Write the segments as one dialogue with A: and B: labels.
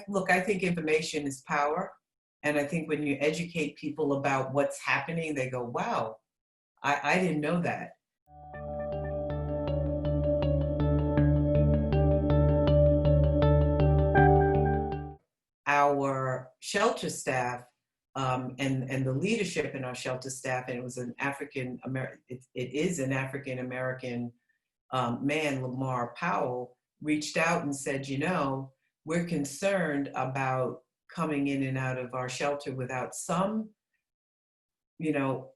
A: look, I think information is power. And I think when you educate people about what's happening, they go, wow, I didn't know that. Our shelter staff and the leadership in our shelter staff, and it was an African American, it is an African American man, Lamar Powell, reached out and said, you know, we're concerned about coming in and out of our shelter without some, you know,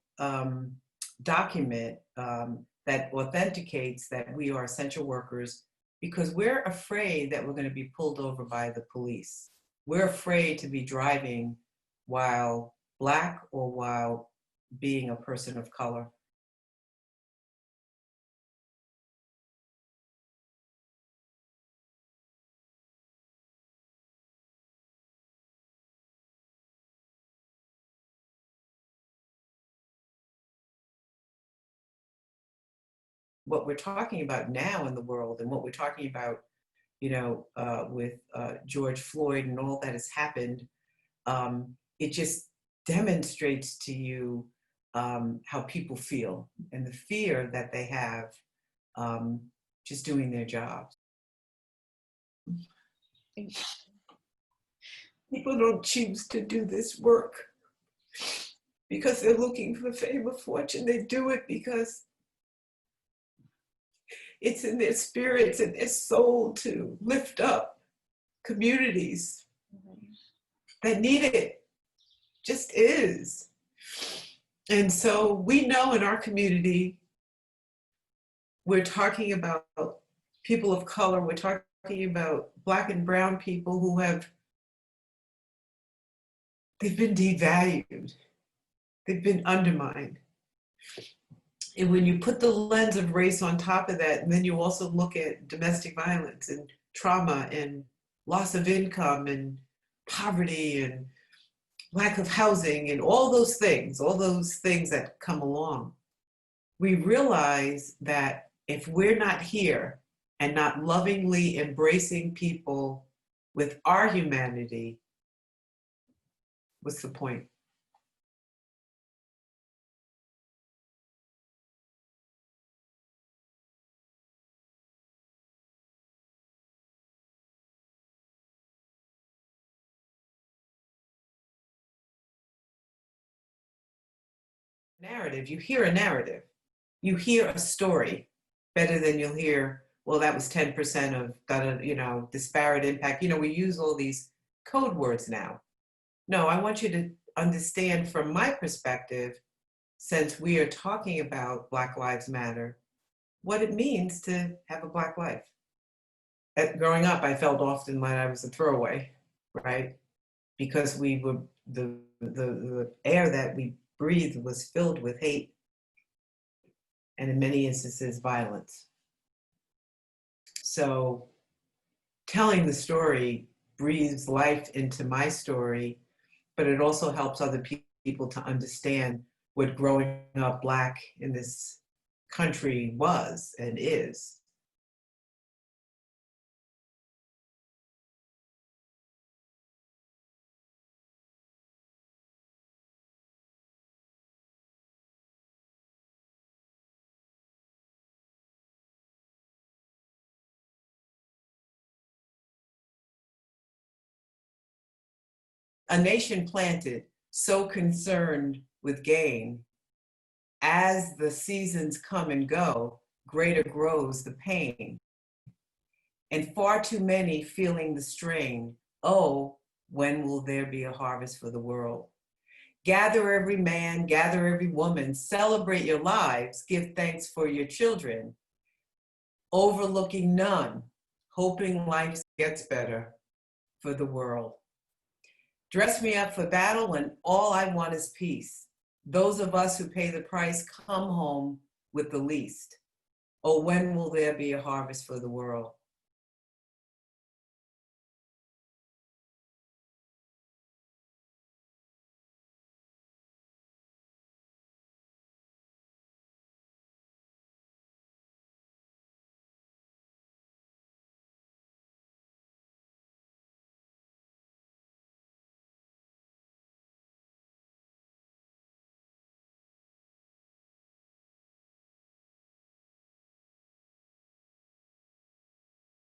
A: document that authenticates that we are essential workers, because we're afraid that we're going to be pulled over by the police. We're afraid to be driving while Black or while being a person of color. What we're talking about now in the world, and what we're talking about, you know, with George Floyd and all that has happened, it just demonstrates to you how people feel and the fear that they have just doing their jobs. People don't choose to do this work because they're looking for fame or fortune. They do it because it's in their spirits and their soul to lift up communities that need it. Just is. And so we know in our community, we're talking about people of color, we're talking about Black and brown people who they've been devalued, they've been undermined. And when you put the lens of race on top of that, and then you also look at domestic violence and trauma and loss of income and poverty and lack of housing and all those things that come along, we realize that if we're not here and not lovingly embracing people with our humanity, what's the point? Narrative, you hear a narrative, you hear a story better than you'll hear, well, that was 10% of, you know, disparate impact. You know, we use all these code words now. No, I want you to understand from my perspective, since we are talking about Black Lives Matter, what it means to have a Black life. Growing up, I felt often like I was a throwaway, right? Because we were, the air that we breathed was filled with hate and in many instances, violence. So telling the story breathes life into my story, but it also helps other people to understand what growing up Black in this country was and is. A nation planted, so concerned with gain, as the seasons come and go, greater grows the pain. And far too many feeling the strain. Oh, when will there be a harvest for the world? Gather every man, gather every woman, celebrate your lives, give thanks for your children, overlooking none, hoping life gets better for the world. Dress me up for battle and all I want is peace. Those of us who pay the price come home with the least. Oh, when will there be a harvest for the world?